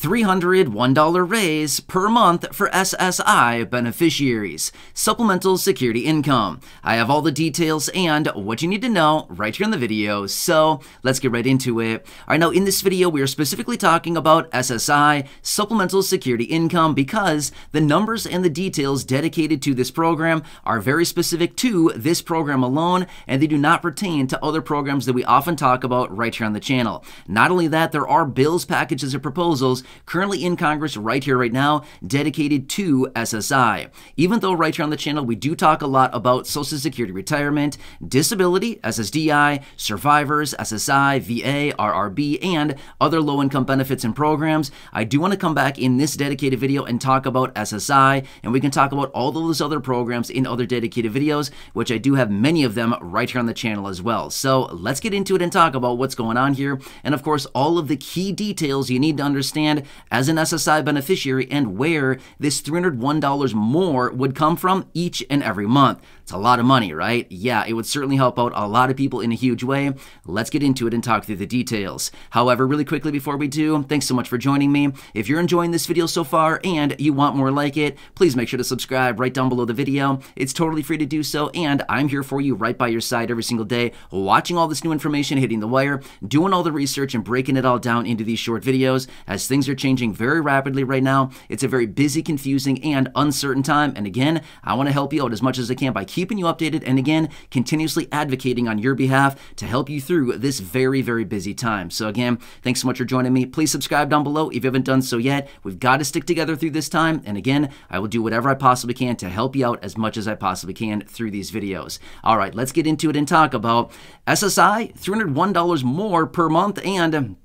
$301 raise per month for SSI beneficiaries. Supplemental security income. I have all the details and what you need to know right here in the video, so let's get right into it. All right, now in this video, we are specifically talking about SSI, supplemental security income, because the numbers and the details dedicated to this program are very specific to this program alone, and they do not pertain to other programs that we often talk about right here on the channel. Not only that, there are bills, packages, and proposals currently in Congress right here, right now, dedicated to SSI. Even though right here on the channel, we do talk a lot about Social Security retirement, disability, SSDI, survivors, SSI, VA, RRB, and other low-income benefits and programs, I do want to come back in this dedicated video and talk about SSI, and we can talk about all those other programs in other dedicated videos, which I do have many of them right here on the channel as well. So let's get into it and talk about what's going on here, and of course, all of the key details you need to understand as an SSI beneficiary and where this $301 more would come from each and every month. It's a lot of money, right? Yeah, it would certainly help out a lot of people in a huge way. Let's get into it and talk through the details. However, really quickly before we do, thanks so much for joining me. If you're enjoying this video so far and you want more like it, please make sure to subscribe right down below the video. It's totally free to do so, and I'm here for you right by your side every single day, watching all this new information hitting the wire, doing all the research and breaking it all down into these short videos. As things are changing very rapidly right now, it's a very busy, confusing, and uncertain time, and again, I want to help you out as much as I can by keeping you updated and again, continuously advocating on your behalf to help you through this very, very busy time. So again, thanks so much for joining me. Please subscribe down below if you haven't done so yet. We've got to stick together through this time, and again, I will do whatever I possibly can to help you out as much as I possibly can through these videos. All right, let's get into it and talk about SSI, $301 more per month, and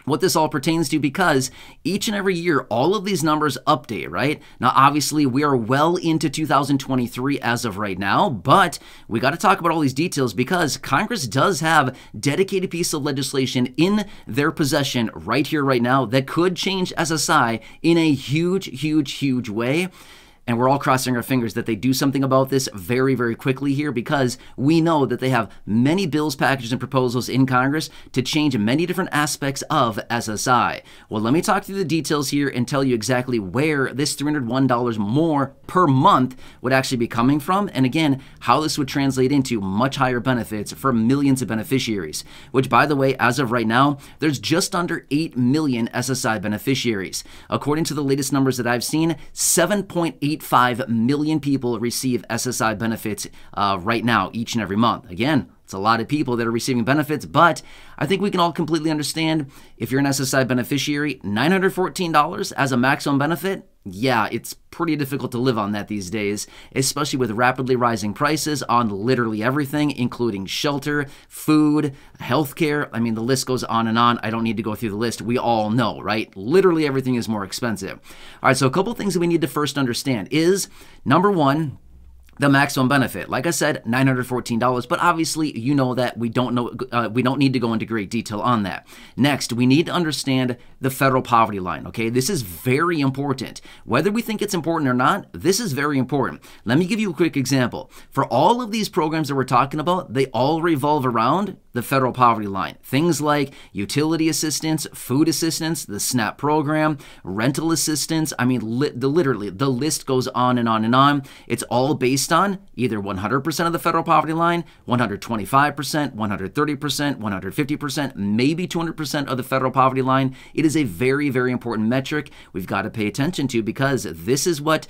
what this all pertains to, because each and every year, all of these numbers update, right? Now, obviously, we are well into 2023 as of right now, but we got to talk about all these details because Congress does have dedicated piece of legislation in their possession right here, right now, that could change SSI in a huge, huge, huge way. And we're all crossing our fingers that they do something about this very, very quickly here, because we know that they have many bills, packages, and proposals in Congress to change many different aspects of SSI. Well, let me talk through the details here and tell you exactly where this $301 more per month would actually be coming from, and again, how this would translate into much higher benefits for millions of beneficiaries, which, by the way, as of right now, there's just under 8 million SSI beneficiaries. According to the latest numbers that I've seen, 7.85 million people receive SSI benefits right now, each and every month. Again, it's a lot of people that are receiving benefits, but I think we can all completely understand if you're an SSI beneficiary, $914 as a maximum benefit, yeah, it's pretty difficult to live on that these days, especially with rapidly rising prices on literally everything, including shelter, food, healthcare. I mean, the list goes on and on. I don't need to go through the list. We all know, right? Literally everything is more expensive. All right, so a couple things that we need to first understand is, number one, the maximum benefit. Like I said, $914, but obviously you know that we don't need to go into great detail on that. Next, we need to understand the federal poverty line, okay? This is very important. Whether we think it's important or not, this is very important. Let me give you a quick example. For all of these programs that we're talking about, they all revolve around the federal poverty line. Things like utility assistance, food assistance, the SNAP program, rental assistance. I mean, literally, the list goes on and on and on. It's all based on either 100% of the federal poverty line, 125%, 130%, 150%, maybe 200% of the federal poverty line. It is a very, very important metric we've got to pay attention to, because this is what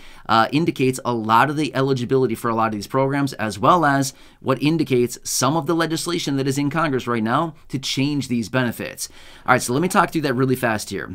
indicates a lot of the eligibility for a lot of these programs, as well as what indicates some of the legislation that is in Congress right now to change these benefits. All right, so let me talk through that really fast here.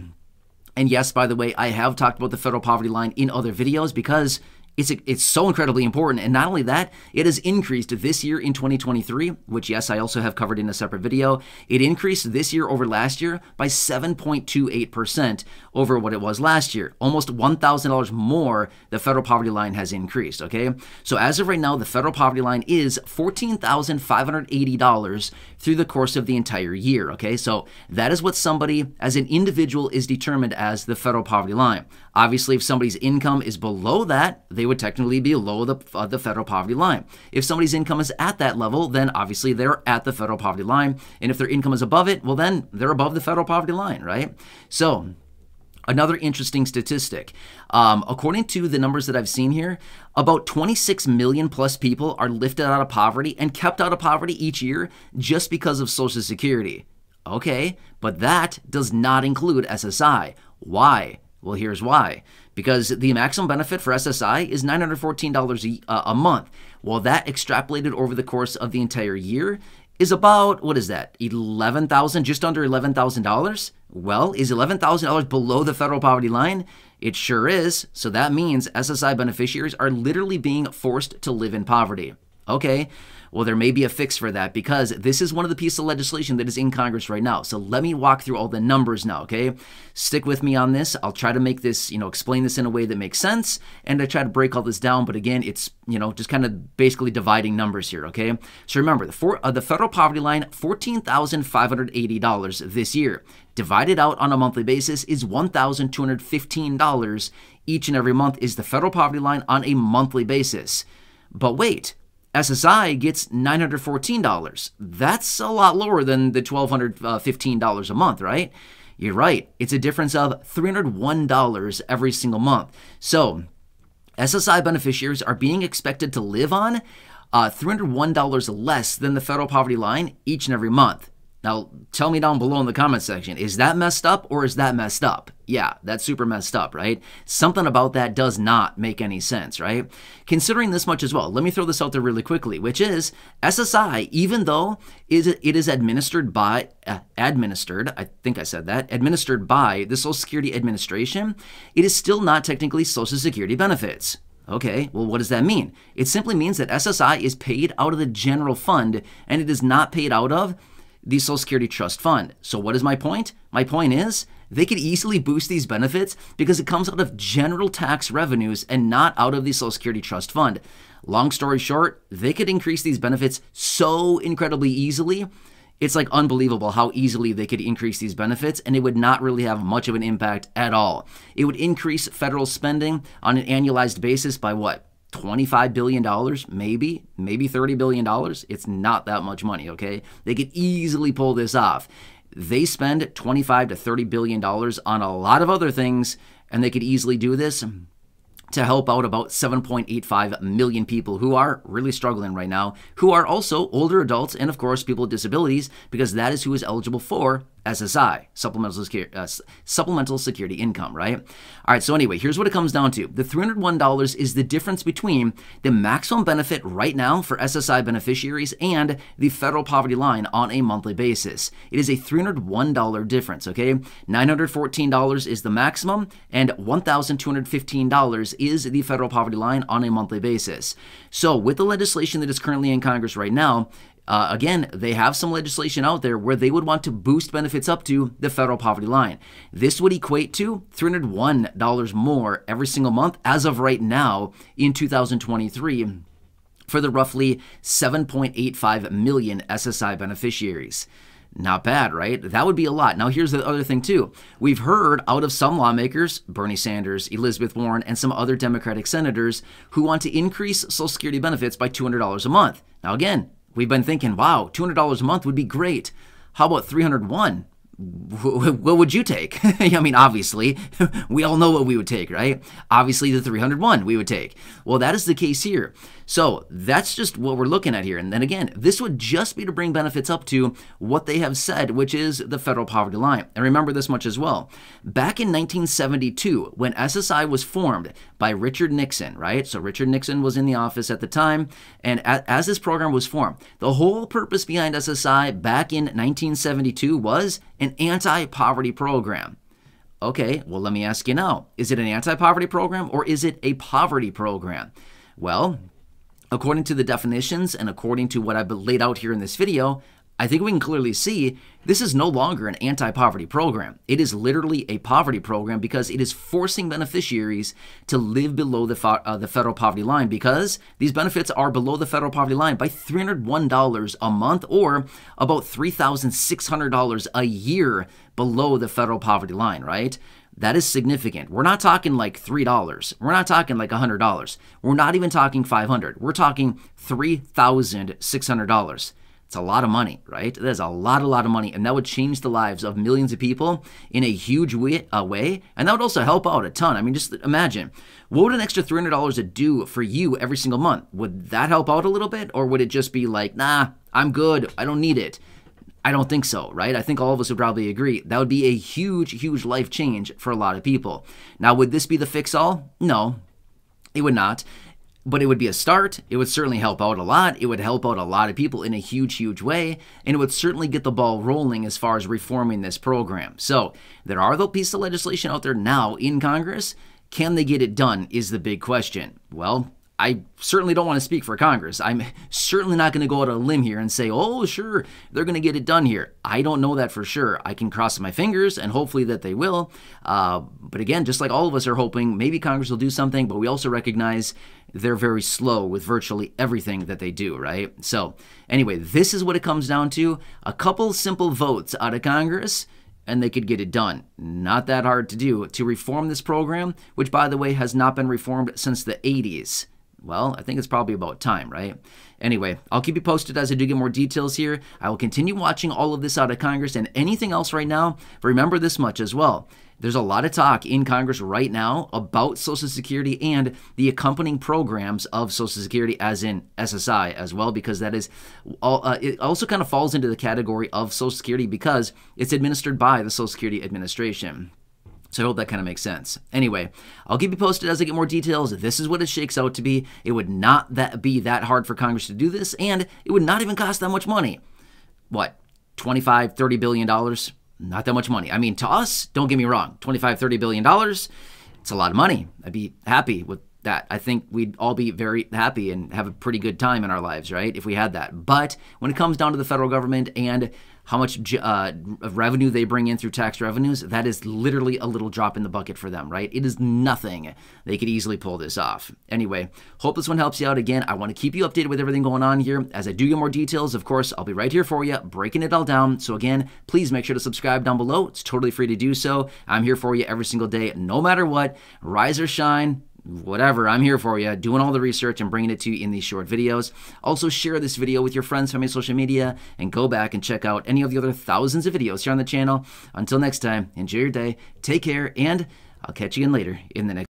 And yes, by the way, I have talked about the federal poverty line in other videos because it's so incredibly important. And not only that, it has increased this year in 2023, which, yes, I also have covered in a separate video. It increased this year over last year by 7.28% over what it was last year. Almost $1,000 more the federal poverty line has increased, okay? So as of right now, the federal poverty line is $14,580 through the course of the entire year, okay? So that is what somebody, as an individual, is determined as the federal poverty line. Obviously, if somebody's income is below that, they would technically be below the federal poverty line. If somebody's income is at that level, then obviously they're at the federal poverty line. And if their income is above it, well, then they're above the federal poverty line, right? So Another interesting statistic, according to the numbers that I've seen here, about 26 million plus people are lifted out of poverty and kept out of poverty each year just because of Social Security. Okay, but that does not include SSI. Why? Well, here's why. Because the maximum benefit for SSI is $914 a month. Well, that extrapolated over the course of the entire year is about, what is that, $11,000, just under $11,000? Well, is $11,000 below the federal poverty line? It sure is. So that means SSI beneficiaries are literally being forced to live in poverty. Okay, well, there may be a fix for that because this is one of the pieces of legislation that is in Congress right now. So let me walk through all the numbers now, okay? Stick with me on this. I'll try to make this, explain this in a way that makes sense, and I try to break all this down. But again, it's, just kind of basically dividing numbers here, okay? So remember, the federal poverty line, $14,580 this year. Divided out on a monthly basis is $1,215 each and every month is the federal poverty line on a monthly basis. But wait, SSI gets $914. That's a lot lower than the $1,215 a month, right? You're right. It's a difference of $301 every single month. So SSI beneficiaries are being expected to live on $301 less than the federal poverty line each and every month. Now, tell me down below in the comment section, is that messed up or is that messed up? Yeah, that's super messed up, right? Something about that does not make any sense, right? Considering this much as well, let me throw this out there really quickly, which is SSI, even though it is administered by, administered by the Social Security Administration, it is still not technically Social Security benefits. Okay, well, what does that mean? It simply means that SSI is paid out of the general fund and it is not paid out of the Social Security Trust Fund. So what is my point? My point is they could easily boost these benefits because it comes out of general tax revenues and not out of the Social Security Trust Fund. Long story short, they could increase these benefits so incredibly easily. It's like unbelievable how easily they could increase these benefits, and it would not really have much of an impact at all. It would increase federal spending on an annualized basis by what? $25 billion, maybe $30 billion. It's not that much money, okay? They could easily pull this off. They spend $25 to $30 billion on a lot of other things, and they could easily do this to help out about 7.85 million people who are really struggling right now, who are also older adults and, of course, people with disabilities, because that is who is eligible for SSI, Supplemental Security Income, right? All right, so anyway, here's what it comes down to. The $301 is the difference between the maximum benefit right now for SSI beneficiaries and the federal poverty line on a monthly basis. It is a $301 difference, okay? $914 is the maximum, and $1,215 is the federal poverty line on a monthly basis. So with the legislation that is currently in Congress right now, again, they have some legislation out there where they would want to boost benefits up to the federal poverty line. This would equate to $301 more every single month as of right now in 2023 for the roughly 7.85 million SSI beneficiaries. Not bad, right? That would be a lot. Now, here's the other thing, too. We've heard out of some lawmakers, Bernie Sanders, Elizabeth Warren, and some other Democratic senators who want to increase Social Security benefits by $200 a month. Now, again, we've been thinking, wow, $200 a month would be great. How about $301? What would you take? I mean, obviously, we all know what we would take, right? Obviously, the $301 we would take. Well, that is the case here. So that's just what we're looking at here. And then again, this would just be to bring benefits up to what they have said, which is the federal poverty line. And remember this much as well. Back in 1972, when SSI was formed by Richard Nixon, right? So Richard Nixon was in the office at the time. And as this program was formed, the whole purpose behind SSI back in 1972 was an anti-poverty program. Okay, well, let me ask you now. Is it an anti-poverty program or is it a poverty program? Well, according to the definitions and according to what I've laid out here in this video, I think we can clearly see this is no longer an anti-poverty program. It is literally a poverty program because it is forcing beneficiaries to live below the federal poverty line because these benefits are below the federal poverty line by $301 a month or about $3,600 a year below the federal poverty line, right? That is significant. We're not talking like $3. We're not talking like $100. We're not even talking $500. We're talking $3,600. It's a lot of money, right? That is a lot of money, and that would change the lives of millions of people in a huge way, and that would also help out a ton. I mean, just imagine, what would an extra $300 do for you every single month? Would that help out a little bit, or would it just be like, nah, I'm good, I don't need it? I don't think so, right? I think all of us would probably agree. That would be a huge life change for a lot of people. Now, would this be the fix-all? No, it would not. But it would be a start. It would certainly help out a lot. It would help out a lot of people in a huge way. And it would certainly get the ball rolling as far as reforming this program. So there are the pieces of legislation out there now in Congress. Can they get it done is the big question. Well, I certainly don't want to speak for Congress. I'm certainly not going to go out on a limb here and say, oh, sure, they're going to get it done here. I don't know that for sure. I can cross my fingers and hopefully that they will. But again, just like all of us are hoping, maybe Congress will do something, but we also recognize they're very slow with virtually everything that they do, right? So anyway, this is what it comes down to. A couple simple votes out of Congress, and they could get it done. Not that hard to do, to reform this program, which, by the way, has not been reformed since the 80s. Well, I think it's probably about time, right? Anyway, I'll keep you posted as I do get more details here. I will continue watching all of this out of Congress and anything else right now. Remember this much as well. There's a lot of talk in Congress right now about Social Security and the accompanying programs of Social Security, as in SSI as well, because that is, it also kind of falls into the category of Social Security because it's administered by the Social Security Administration. So I hope that kind of makes sense. Anyway, I'll keep you posted as I get more details. This is what it shakes out to be. It would not be that hard for Congress to do this, and it would not even cost that much money. What, $25, $30 billion? Not that much money. I mean, to us, don't get me wrong, $25, $30 billion, it's a lot of money. I'd be happy with that. I think we'd all be very happy and have a pretty good time in our lives, right, if we had that. But when it comes down to the federal government and how much revenue they bring in through tax revenues, that is literally a little drop in the bucket for them, right? It is nothing. They could easily pull this off. Anyway, hope this one helps you out. Again, I want to keep you updated with everything going on here. As I do get more details, of course, I'll be right here for you, breaking it all down. So again, please make sure to subscribe down below. It's totally free to do so. I'm here for you every single day, no matter what. Rise or shine, whatever, I'm here for you, doing all the research and bringing it to you in these short videos. Also, share this video with your friends, family, social media, and go back and check out any of the other thousands of videos here on the channel. Until next time, enjoy your day, take care, and I'll catch you again later in the next